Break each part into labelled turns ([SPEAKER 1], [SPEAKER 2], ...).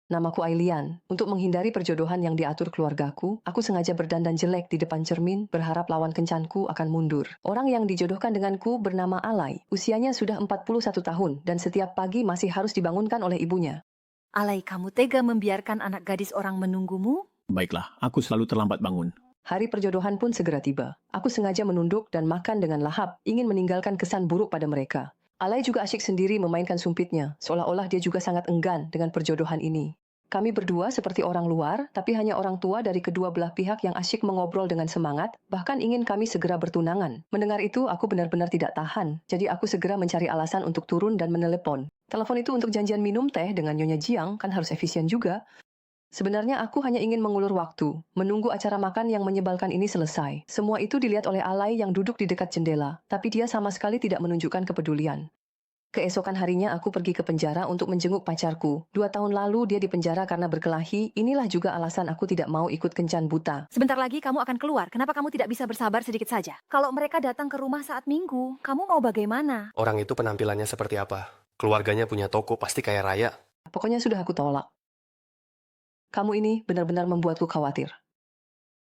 [SPEAKER 1] Namaku Ailian. Untuk menghindari perjodohan yang diatur keluargaku, aku sengaja berdandan jelek di depan cermin, berharap lawan kencanku akan mundur. Orang yang dijodohkan denganku bernama Alai. Usianya sudah 41 tahun dan setiap pagi masih harus dibangunkan oleh ibunya.
[SPEAKER 2] Alai, kamu tega membiarkan anak gadis orang menunggumu?
[SPEAKER 3] Baiklah, aku selalu terlambat bangun.
[SPEAKER 1] Hari perjodohan pun segera tiba. Aku sengaja menunduk dan makan dengan lahap, ingin meninggalkan kesan buruk pada mereka. Alai juga asyik sendiri memainkan sumpitnya, seolah-olah dia juga sangat enggan dengan perjodohan ini. Kami berdua seperti orang luar, tapi hanya orang tua dari kedua belah pihak yang asyik mengobrol dengan semangat, bahkan ingin kami segera bertunangan. Mendengar itu, aku benar-benar tidak tahan, jadi aku segera mencari alasan untuk turun dan menelepon. Telepon itu untuk janjian minum teh dengan Nyonya Jiang, kan harus efisien juga. Sebenarnya aku hanya ingin mengulur waktu, menunggu acara makan yang menyebalkan ini selesai. Semua itu dilihat oleh Alai yang duduk di dekat jendela, tapi dia sama sekali tidak menunjukkan kepedulian. Keesokan harinya aku pergi ke penjara untuk menjenguk pacarku. 2 tahun lalu dia dipenjara karena berkelahi, inilah juga alasan aku tidak mau ikut kencan buta.
[SPEAKER 2] Sebentar lagi kamu akan keluar, kenapa kamu tidak bisa bersabar sedikit saja? Kalau mereka datang ke rumah saat minggu, kamu mau bagaimana?
[SPEAKER 4] Orang itu penampilannya seperti apa? Keluarganya punya toko, pasti kaya raya.
[SPEAKER 1] Pokoknya sudah aku tolak. Kamu ini benar-benar membuatku khawatir.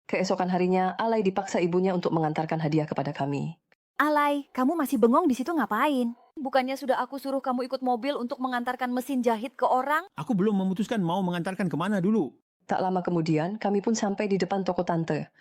[SPEAKER 1] Keesokan harinya, Alai dipaksa ibunya untuk mengantarkan hadiah kepada kami.
[SPEAKER 2] Alai, kamu masih bengong di situ ngapain? Bukannya sudah aku suruh kamu ikut mobil untuk mengantarkan mesin jahit ke orang?
[SPEAKER 3] Aku belum memutuskan mau mengantarkan kemana dulu.
[SPEAKER 1] Tak lama kemudian, kami pun sampai di depan toko tante.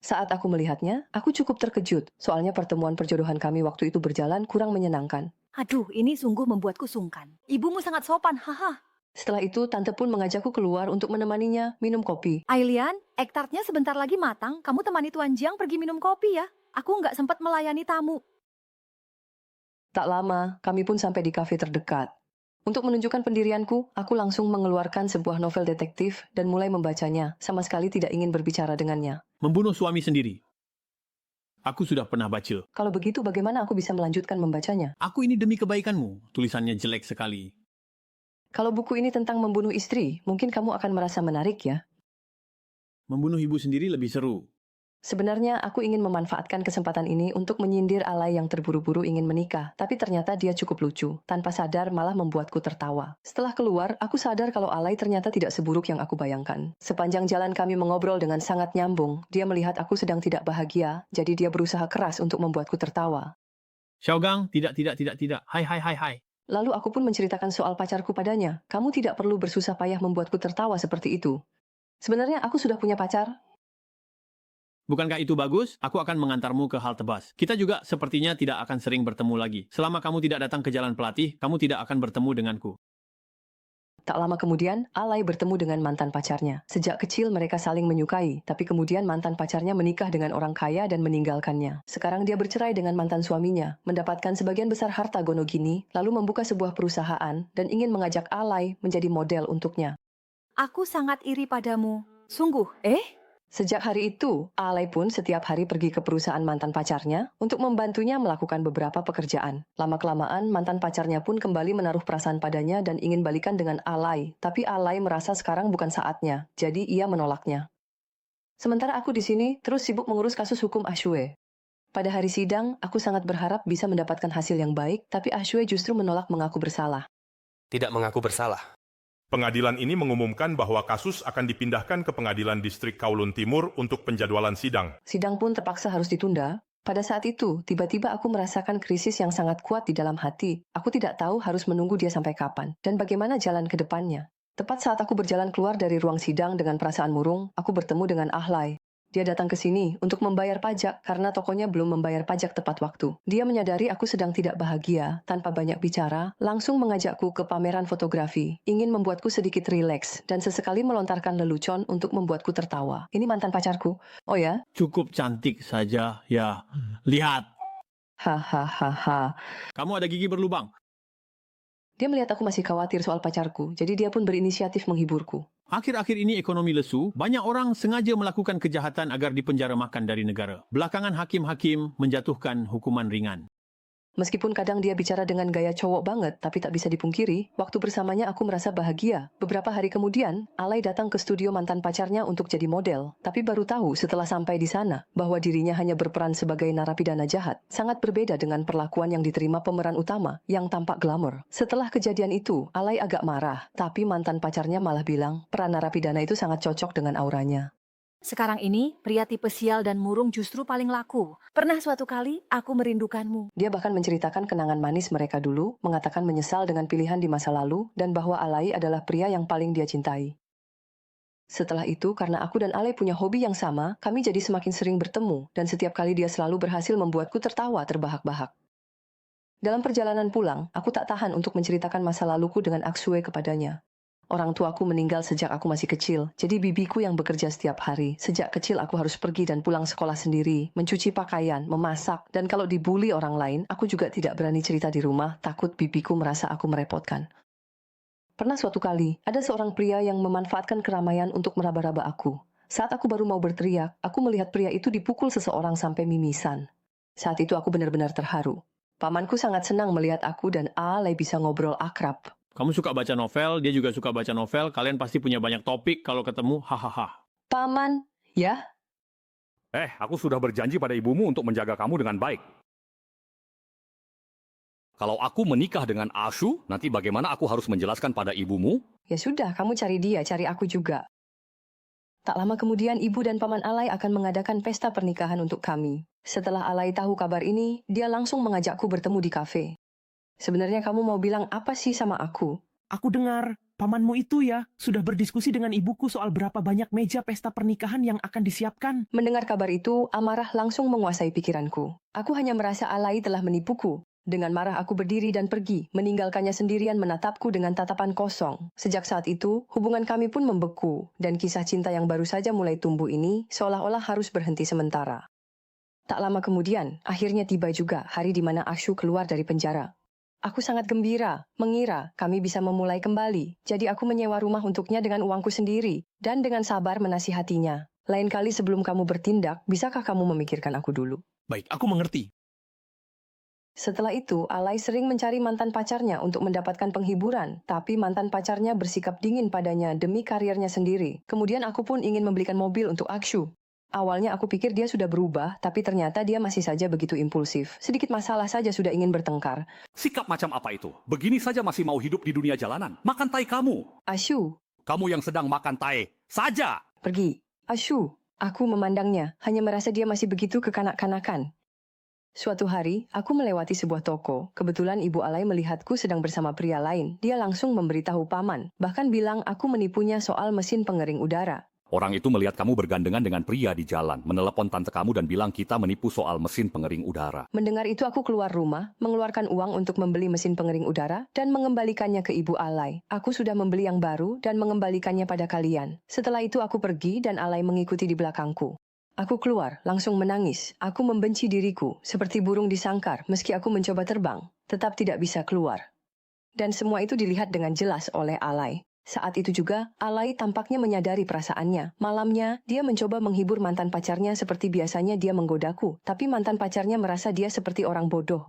[SPEAKER 1] Saat aku melihatnya, aku cukup terkejut, soalnya pertemuan perjodohan kami waktu itu berjalan kurang menyenangkan.
[SPEAKER 2] Aduh, ini sungguh membuatku sungkan. Ibumu sangat sopan, haha.
[SPEAKER 1] Setelah itu, tante pun mengajakku keluar untuk menemaninya minum kopi.
[SPEAKER 2] Ailian, egg tartnya sebentar lagi matang, kamu temani Tuan Jiang pergi minum kopi ya. Aku nggak sempat melayani tamu.
[SPEAKER 1] Tak lama, kami pun sampai di kafe terdekat. Untuk menunjukkan pendirianku, aku langsung mengeluarkan sebuah novel detektif dan mulai membacanya, sama sekali tidak ingin berbicara dengannya.
[SPEAKER 3] Membunuh suami sendiri. Aku sudah pernah baca.
[SPEAKER 1] Kalau begitu, bagaimana aku bisa melanjutkan membacanya?
[SPEAKER 3] Aku ini demi kebaikanmu. Tulisannya jelek sekali.
[SPEAKER 1] Kalau buku ini tentang membunuh istri, mungkin kamu akan merasa menarik ya.
[SPEAKER 3] Membunuh ibu sendiri lebih seru.
[SPEAKER 1] Sebenarnya aku ingin memanfaatkan kesempatan ini untuk menyindir Alai yang terburu-buru ingin menikah, tapi ternyata dia cukup lucu. Tanpa sadar malah membuatku tertawa. Setelah keluar, aku sadar kalau Alai ternyata tidak seburuk yang aku bayangkan. Sepanjang jalan kami mengobrol dengan sangat nyambung, dia melihat aku sedang tidak bahagia, jadi dia berusaha keras untuk membuatku tertawa.
[SPEAKER 3] Xiaogang, tidak. Hai.
[SPEAKER 1] Lalu aku pun menceritakan soal pacarku padanya. Kamu tidak perlu bersusah payah membuatku tertawa seperti itu. Sebenarnya aku sudah punya pacar.
[SPEAKER 3] Bukankah itu bagus? Aku akan mengantarmu ke halte bus. Kita juga sepertinya tidak akan sering bertemu lagi. Selama kamu tidak datang ke jalan pelatih, kamu tidak akan bertemu denganku.
[SPEAKER 1] Tak lama kemudian, Alai bertemu dengan mantan pacarnya. Sejak kecil mereka saling menyukai, tapi kemudian mantan pacarnya menikah dengan orang kaya dan meninggalkannya. Sekarang dia bercerai dengan mantan suaminya, mendapatkan sebagian besar harta Gonogini, lalu membuka sebuah perusahaan dan ingin mengajak Alai menjadi model untuknya.
[SPEAKER 2] Aku sangat iri padamu. Sungguh,
[SPEAKER 1] Sejak hari itu, Alai pun setiap hari pergi ke perusahaan mantan pacarnya untuk membantunya melakukan beberapa pekerjaan. Lama-kelamaan, mantan pacarnya pun kembali menaruh perasaan padanya dan ingin balikan dengan Alai. Tapi Alai merasa sekarang bukan saatnya, jadi ia menolaknya. Sementara aku di sini terus sibuk mengurus kasus hukum Ashue. Pada hari sidang, aku sangat berharap bisa mendapatkan hasil yang baik, tapi Ashue justru menolak mengaku bersalah.
[SPEAKER 4] Tidak mengaku bersalah.
[SPEAKER 5] Pengadilan ini mengumumkan bahwa kasus akan dipindahkan ke Pengadilan Distrik Kowloon Timur untuk penjadwalan sidang.
[SPEAKER 1] Sidang pun terpaksa harus ditunda. Pada saat itu, tiba-tiba aku merasakan krisis yang sangat kuat di dalam hati. Aku tidak tahu harus menunggu dia sampai kapan, dan bagaimana jalan ke depannya. Tepat saat aku berjalan keluar dari ruang sidang dengan perasaan murung, aku bertemu dengan Ahlai. Dia datang ke sini untuk membayar pajak karena tokonya belum membayar pajak tepat waktu. Dia menyadari aku sedang tidak bahagia, tanpa banyak bicara, langsung mengajakku ke pameran fotografi, ingin membuatku sedikit rileks, dan sesekali melontarkan lelucon untuk membuatku tertawa. Ini mantan pacarku. Oh ya?
[SPEAKER 3] Cukup cantik saja, ya. Lihat,
[SPEAKER 1] Hahaha.
[SPEAKER 3] kamu ada gigi berlubang.
[SPEAKER 1] Dia melihat aku masih khawatir soal pacarku, jadi dia pun berinisiatif menghiburku.
[SPEAKER 3] Akhir-akhir ini ekonomi lesu, banyak orang sengaja melakukan kejahatan agar dipenjara makan dari negara. Belakangan hakim-hakim menjatuhkan hukuman ringan.
[SPEAKER 1] Meskipun kadang dia bicara dengan gaya cowok banget, tapi tak bisa dipungkiri, waktu bersamanya aku merasa bahagia. Beberapa hari kemudian, Alay datang ke studio mantan pacarnya untuk jadi model. Tapi baru tahu setelah sampai di sana, bahwa dirinya hanya berperan sebagai narapidana jahat. Sangat berbeda dengan perlakuan yang diterima pemeran utama, yang tampak glamor. Setelah kejadian itu, Alay agak marah. Tapi mantan pacarnya malah bilang, peran narapidana itu sangat cocok dengan auranya.
[SPEAKER 2] Sekarang ini, pria tipe sial dan murung justru paling laku. Pernah suatu kali, aku merindukanmu.
[SPEAKER 1] Dia bahkan menceritakan kenangan manis mereka dulu, mengatakan menyesal dengan pilihan di masa lalu, dan bahwa Alay adalah pria yang paling dia cintai. Setelah itu, karena aku dan Alay punya hobi yang sama, kami jadi semakin sering bertemu, dan setiap kali dia selalu berhasil membuatku tertawa terbahak-bahak. Dalam perjalanan pulang, aku tak tahan untuk menceritakan masa laluku dengan Aksue kepadanya. Orang tuaku meninggal sejak aku masih kecil, jadi bibiku yang bekerja setiap hari. Sejak kecil aku harus pergi dan pulang sekolah sendiri, mencuci pakaian, memasak, dan kalau dibully orang lain, aku juga tidak berani cerita di rumah, takut bibiku merasa aku merepotkan. Pernah suatu kali, ada seorang pria yang memanfaatkan keramaian untuk meraba-raba aku. Saat aku baru mau berteriak, aku melihat pria itu dipukul seseorang sampai mimisan. Saat itu aku benar-benar terharu. Pamanku sangat senang melihat aku dan Alay bisa ngobrol akrab.
[SPEAKER 3] Kamu suka baca novel, dia juga suka baca novel, kalian pasti punya banyak topik kalau ketemu, hahaha.
[SPEAKER 1] Paman, ya?
[SPEAKER 6] Aku sudah berjanji pada ibumu untuk menjaga kamu dengan baik. Kalau aku menikah dengan Ashu, nanti bagaimana aku harus menjelaskan pada ibumu?
[SPEAKER 1] Ya sudah, kamu cari dia, cari aku juga. Tak lama kemudian ibu dan paman Alay akan mengadakan pesta pernikahan untuk kami. Setelah Alay tahu kabar ini, dia langsung mengajakku bertemu di kafe. Sebenarnya kamu mau bilang apa sih sama aku?
[SPEAKER 7] Aku dengar, pamanmu itu ya, sudah berdiskusi dengan ibuku soal berapa banyak meja pesta pernikahan yang akan disiapkan.
[SPEAKER 1] Mendengar kabar itu, amarah langsung menguasai pikiranku. Aku hanya merasa Alay telah menipuku. Dengan marah aku berdiri dan pergi, meninggalkannya sendirian menatapku dengan tatapan kosong. Sejak saat itu, hubungan kami pun membeku, dan kisah cinta yang baru saja mulai tumbuh ini seolah-olah harus berhenti sementara. Tak lama kemudian, akhirnya tiba juga hari di mana Ashu keluar dari penjara. Aku sangat gembira, mengira kami bisa memulai kembali. Jadi aku menyewa rumah untuknya dengan uangku sendiri, dan dengan sabar menasihatinya. Lain kali sebelum kamu bertindak, bisakah kamu memikirkan aku dulu?
[SPEAKER 7] Baik, aku mengerti.
[SPEAKER 1] Setelah itu, Alay sering mencari mantan pacarnya untuk mendapatkan penghiburan, tapi mantan pacarnya bersikap dingin padanya demi karirnya sendiri. Kemudian aku pun ingin membelikan mobil untuk Akshu. Awalnya aku pikir dia sudah berubah, tapi ternyata dia masih saja begitu impulsif. Sedikit masalah saja sudah ingin bertengkar.
[SPEAKER 6] Sikap macam apa itu? Begini saja masih mau hidup di dunia jalanan. Makan tai kamu.
[SPEAKER 1] Ashu,
[SPEAKER 6] Kamu yang sedang makan tai saja.
[SPEAKER 1] pergi. Ashu, aku memandangnya, hanya merasa dia masih begitu kekanak-kanakan. Suatu hari, aku melewati sebuah toko. Kebetulan Ibu Alay melihatku sedang bersama pria lain. Dia langsung memberitahu paman, bahkan bilang aku menipunya soal mesin pengering udara.
[SPEAKER 6] Orang itu melihat kamu bergandengan dengan pria di jalan, menelepon tante kamu dan bilang kita menipu soal mesin pengering udara.
[SPEAKER 1] Mendengar itu aku keluar rumah, mengeluarkan uang untuk membeli mesin pengering udara, dan mengembalikannya ke Ibu Alay. Aku sudah membeli yang baru dan mengembalikannya pada kalian. Setelah itu aku pergi dan Alay mengikuti di belakangku. Aku keluar, langsung menangis. Aku membenci diriku, seperti burung di sangkar, meski aku mencoba terbang, tetap tidak bisa keluar. Dan semua itu dilihat dengan jelas oleh Alay. Saat itu juga, Alay tampaknya menyadari perasaannya. Malamnya, dia mencoba menghibur mantan pacarnya seperti biasanya dia menggodaku, tapi mantan pacarnya merasa dia seperti orang bodoh.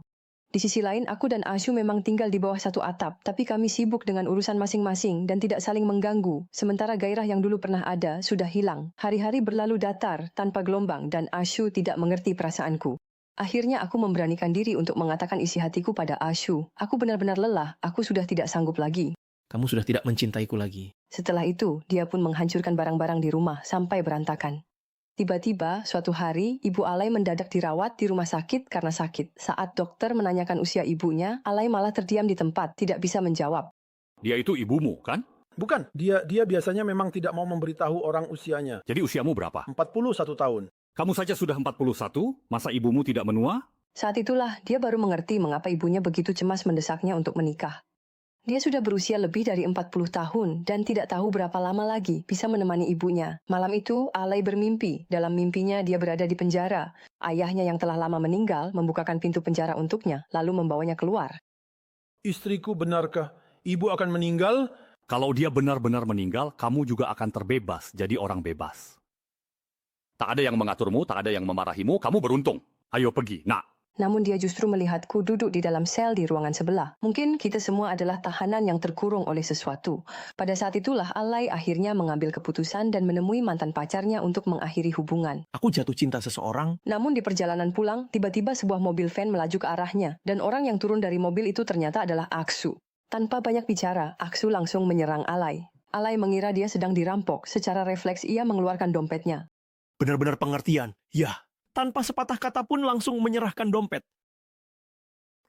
[SPEAKER 1] Di sisi lain, aku dan Ashu memang tinggal di bawah satu atap, tapi kami sibuk dengan urusan masing-masing dan tidak saling mengganggu. Sementara gairah yang dulu pernah ada sudah hilang. Hari-hari berlalu datar, tanpa gelombang, dan Ashu tidak mengerti perasaanku. Akhirnya aku memberanikan diri untuk mengatakan isi hatiku pada Ashu. Aku benar-benar lelah, aku sudah tidak sanggup lagi.
[SPEAKER 7] Kamu sudah tidak mencintaiku lagi.
[SPEAKER 1] Setelah itu, dia pun menghancurkan barang-barang di rumah sampai berantakan. Tiba-tiba, suatu hari, Ibu Alay mendadak dirawat di rumah sakit karena sakit. Saat dokter menanyakan usia ibunya, Alay malah terdiam di tempat, tidak bisa menjawab.
[SPEAKER 6] Dia itu ibumu, kan?
[SPEAKER 8] Bukan, dia biasanya memang tidak mau memberitahu orang usianya.
[SPEAKER 6] Jadi usiamu berapa?
[SPEAKER 8] 41 tahun.
[SPEAKER 6] Kamu saja sudah 41, masa ibumu tidak menua?
[SPEAKER 1] Saat itulah, dia baru mengerti mengapa ibunya begitu cemas mendesaknya untuk menikah. Dia sudah berusia lebih dari 40 tahun dan tidak tahu berapa lama lagi bisa menemani ibunya. Malam itu, Alay bermimpi. Dalam mimpinya, dia berada di penjara. Ayahnya yang telah lama meninggal membukakan pintu penjara untuknya, lalu membawanya keluar.
[SPEAKER 8] Istriku, benarkah ibu akan meninggal?
[SPEAKER 6] Kalau dia benar-benar meninggal, kamu juga akan terbebas, jadi orang bebas. Tak ada yang mengaturmu, tak ada yang memarahimu, kamu beruntung. Ayo pergi, nak.
[SPEAKER 1] Namun dia justru melihatku duduk di dalam sel di ruangan sebelah. Mungkin kita semua adalah tahanan yang terkurung oleh sesuatu. Pada saat itulah Alay akhirnya mengambil keputusan dan menemui mantan pacarnya untuk mengakhiri hubungan.
[SPEAKER 7] Aku jatuh cinta seseorang.
[SPEAKER 1] Namun di perjalanan pulang, tiba-tiba sebuah mobil van melaju ke arahnya, dan orang yang turun dari mobil itu ternyata adalah Aksu. Tanpa banyak bicara, Aksu langsung menyerang Alay. Alay mengira dia sedang dirampok. Secara refleks ia mengeluarkan dompetnya.
[SPEAKER 7] Benar-benar pengertian. Ya, tanpa sepatah kata pun langsung menyerahkan dompet.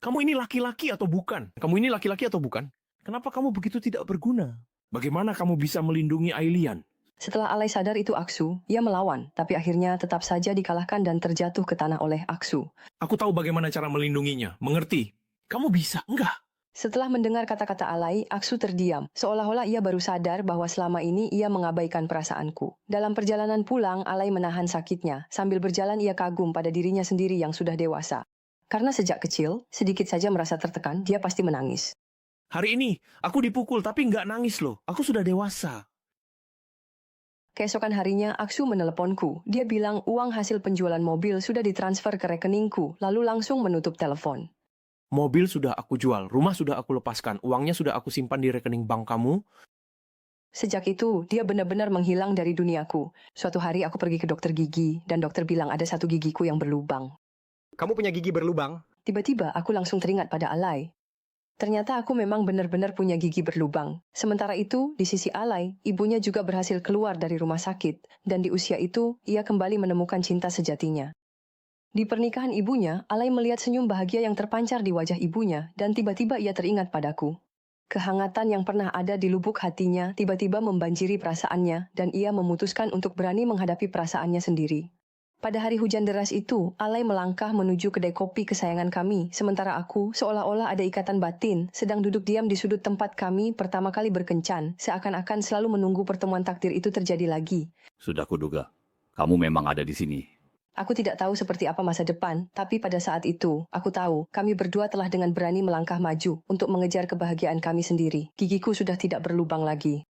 [SPEAKER 7] Kamu ini laki-laki atau bukan? Kamu ini laki-laki atau bukan? Kenapa kamu begitu tidak berguna? Bagaimana kamu bisa melindungi Ailian?
[SPEAKER 1] Setelah Alay sadar itu Aksu, ia melawan, tapi akhirnya tetap saja dikalahkan dan terjatuh ke tanah oleh Aksu.
[SPEAKER 7] Aku tahu bagaimana cara melindunginya. Mengerti? Kamu bisa? Enggak.
[SPEAKER 1] Setelah mendengar kata-kata Alay, Aksu terdiam, seolah-olah ia baru sadar bahwa selama ini ia mengabaikan perasaanku. Dalam perjalanan pulang, Alay menahan sakitnya. Sambil berjalan ia kagum pada dirinya sendiri yang sudah dewasa. Karena sejak kecil, sedikit saja merasa tertekan, dia pasti menangis.
[SPEAKER 7] Hari ini, aku dipukul tapi nggak nangis loh. Aku sudah dewasa.
[SPEAKER 1] Keesokan harinya, Aksu meneleponku. Dia bilang uang hasil penjualan mobil sudah ditransfer ke rekeningku, lalu langsung menutup telepon.
[SPEAKER 7] Mobil sudah aku jual, rumah sudah aku lepaskan, uangnya sudah aku simpan di rekening bank kamu.
[SPEAKER 1] Sejak itu, dia benar-benar menghilang dari duniaku. Suatu hari aku pergi ke dokter gigi, dan dokter bilang ada satu gigiku yang berlubang.
[SPEAKER 9] Kamu punya gigi berlubang?
[SPEAKER 1] Tiba-tiba aku langsung teringat pada Alay. Ternyata aku memang benar-benar punya gigi berlubang. Sementara itu, di sisi Alay, ibunya juga berhasil keluar dari rumah sakit, dan di usia itu, ia kembali menemukan cinta sejatinya. Di pernikahan ibunya, Alay melihat senyum bahagia yang terpancar di wajah ibunya, dan tiba-tiba ia teringat padaku. Kehangatan yang pernah ada di lubuk hatinya tiba-tiba membanjiri perasaannya, dan ia memutuskan untuk berani menghadapi perasaannya sendiri. Pada hari hujan deras itu, Alay melangkah menuju kedai kopi kesayangan kami, sementara aku, seolah-olah ada ikatan batin, sedang duduk diam di sudut tempat kami pertama kali berkencan, seakan-akan selalu menunggu pertemuan takdir itu terjadi lagi.
[SPEAKER 6] Sudah kuduga, kamu memang ada di sini.
[SPEAKER 1] Aku tidak tahu seperti apa masa depan, tapi pada saat itu, aku tahu kami berdua telah dengan berani melangkah maju untuk mengejar kebahagiaan kami sendiri. Gigiku sudah tidak berlubang lagi.